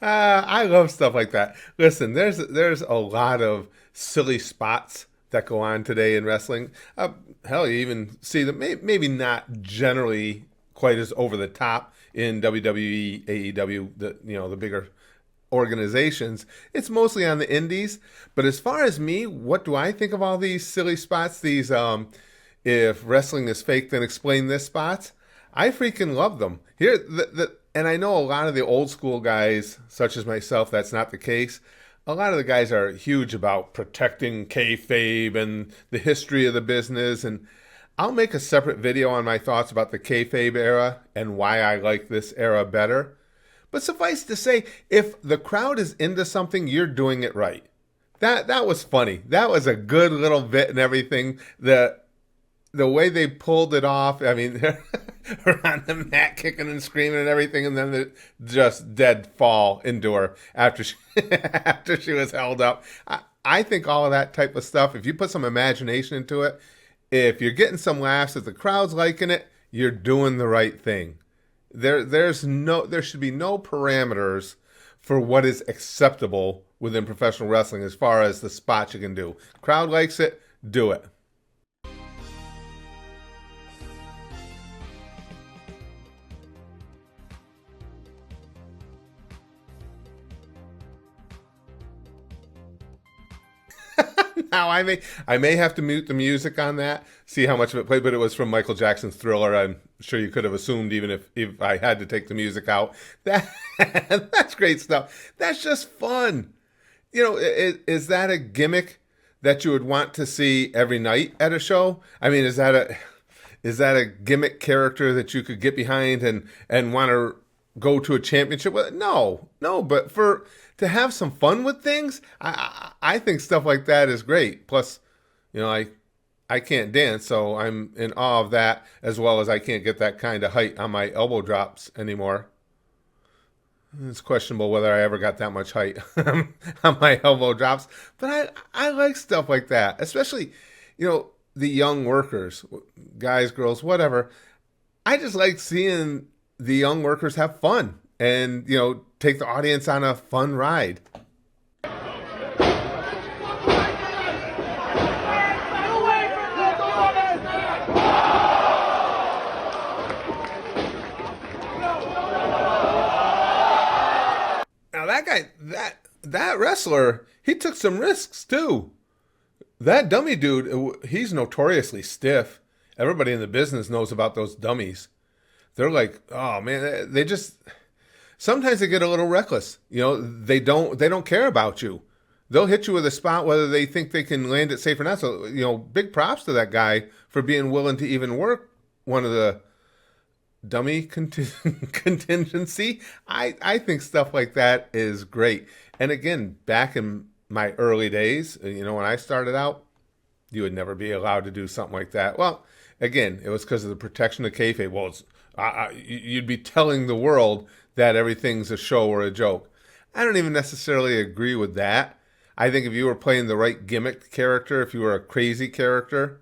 I love stuff like that. Listen, there's a lot of silly spots that go on today in wrestling. Hell, you even see them maybe not generally quite as over the top in WWE, AEW, the bigger organizations. It's mostly on the indies. But as far as me, what do I think of all these silly spots? These if wrestling is fake, then explain this spots. I freaking love them. And I know a lot of the old school guys, such as myself, that's not the case. A lot of the guys are huge about protecting kayfabe and the history of the business. And I'll make a separate video on my thoughts about the kayfabe era and why I like this era better. But suffice to say, if the crowd is into something, you're doing it right. That was funny. That was a good little bit and everything. The way they pulled it off, I mean, they're on the mat kicking and screaming and everything, and then they just dead fall into her after after she was held up. I think all of that type of stuff, if you put some imagination into it, if you're getting some laughs, if the crowd's liking it, you're doing the right thing. There should be no parameters for what is acceptable within professional wrestling as far as the spots you can do. Crowd likes it, do it. Now I may have to mute the music on that, see how much of it played, but it was from Michael Jackson's Thriller. I'm sure you could have assumed even if I had to take the music out. That's great stuff. That's just fun. Is that a gimmick that you would want to see every night at a show? I mean, is that a gimmick character that you could get behind and want to go to a championship with? No, but to have some fun with things, I think stuff like that is great. Plus, I can't dance, so I'm in awe of that, as well as I can't get that kind of height on my elbow drops anymore. It's questionable whether I ever got that much height on my elbow drops, but I like stuff like that, especially, the young workers, guys, girls, whatever. I just like seeing the young workers have fun and, take the audience on a fun ride. Now that guy, that wrestler, he took some risks too. That dummy dude, he's notoriously stiff. Everybody in the business knows about those dummies. They're like, oh man, they just sometimes they get a little reckless. They don't care about you. They'll hit you with a spot whether they think they can land it safe or not. So, big props to that guy for being willing to even work one of the dummy contingency. I think stuff like that is great. And again, back in my early days, when I started out, you would never be allowed to do something like that. Well, again, it was because of the protection of kayfabe. Well, you'd be telling the world that everything's a show or a joke. I don't even necessarily agree with that. I think if you were playing the right gimmick character, if you were a crazy character,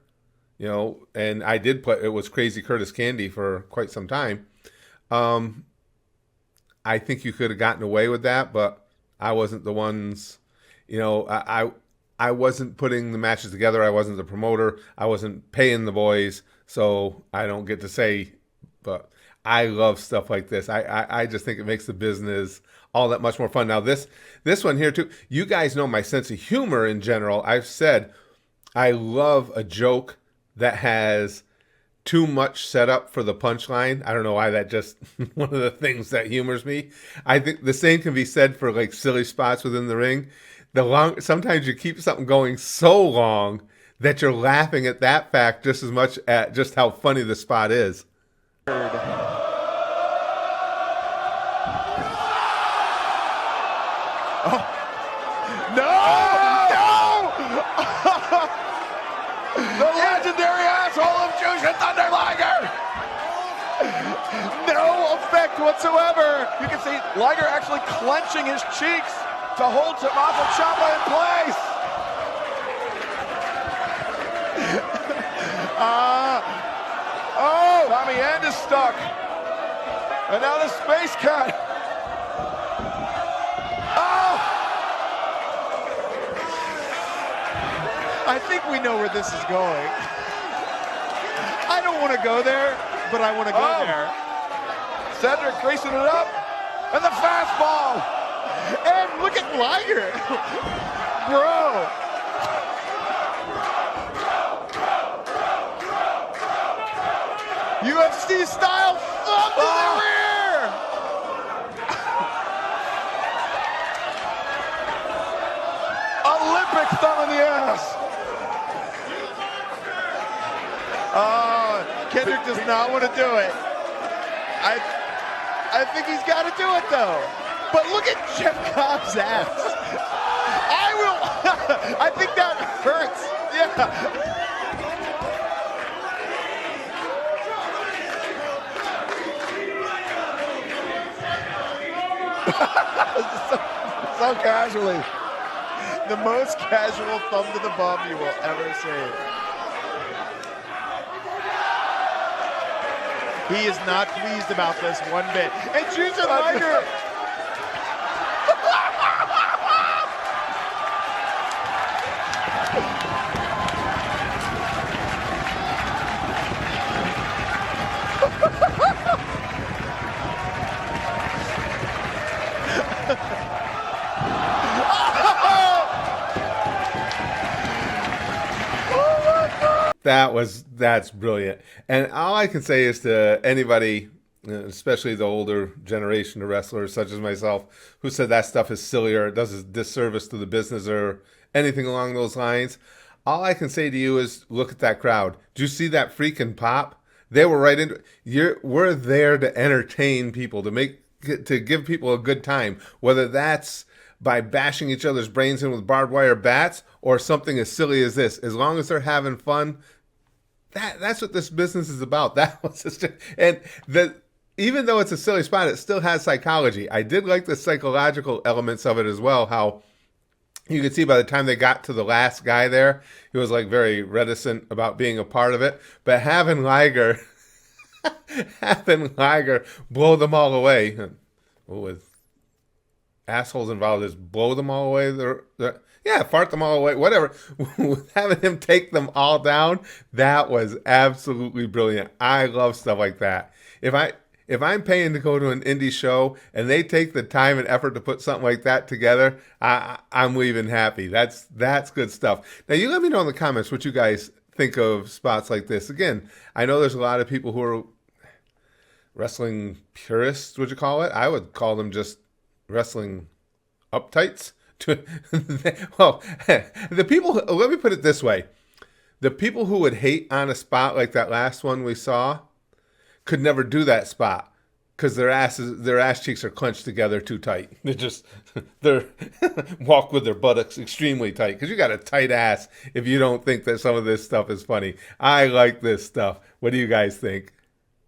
and I did play, it was Crazy Curtis Candy for quite some time. I think you could have gotten away with that, but I wasn't the ones, I wasn't putting the matches together. I wasn't the promoter. I wasn't paying the boys, so I don't get to say, but I love stuff like this. I just think it makes the business all that much more fun. Now this one here too, you guys know my sense of humor in general. I've said I love a joke that has too much setup for the punchline. I don't know why, that just one of the things that humors me. I think the same can be said for like silly spots within the ring. Sometimes you keep something going so long that you're laughing at that fact just as much at just how funny the spot is. Oh. No! The legendary asshole of Jushin Thunder Liger! No effect whatsoever. You can see Liger actually clenching his cheeks to hold Tommaso Ciampa in place. Tommy End is stuck. And now the Space Cat. I think we know where this is going. I don't want to go there, but I want to go there. Cedric greasing it up. And the fastball. And look at Liger. Bro. UFC style thumb to the rear. Olympic thumb in the ass. Oh, Kendrick does not want to do it. I think he's got to do it though. But look at Jeff Cobb's ass. I think that hurts. Yeah. so casually. The most casual thumb to the bum you will ever see. He is not pleased about this one bit. And Jushin Liger. That's brilliant. And all I can say is to anybody, especially the older generation of wrestlers such as myself, who said that stuff is silly or it does a disservice to the business or anything along those lines, all I can say to you is look at that crowd. Did you see that freaking pop? They were right into it. We're there to entertain people, to give people a good time, whether that's by bashing each other's brains in with barbed wire bats or something as silly as this. As long as they're having fun, that's what this business is about. That was just, and even though it's a silly spot, it still has psychology. I did like the psychological elements of it as well. How you could see by the time they got to the last guy there, he was like very reticent about being a part of it. But having Liger blow them all away, with assholes involved, just blow them all away. Fart them all away, whatever. Having him take them all down, that was absolutely brilliant. I love stuff like that. If I'm paying to go to an indie show and they take the time and effort to put something like that together, I'm leaving happy. That's good stuff. Now, you let me know in the comments what you guys think of spots like this. Again, I know there's a lot of people who are wrestling purists, would you call it? I would call them just wrestling uptights. Well, the people, let me put it this way. The people who would hate on a spot like that last one we saw could never do that spot because their ass cheeks are clenched together too tight. They're walk with their buttocks extremely tight because you got a tight ass if you don't think that some of this stuff is funny. I like this stuff. What do you guys think?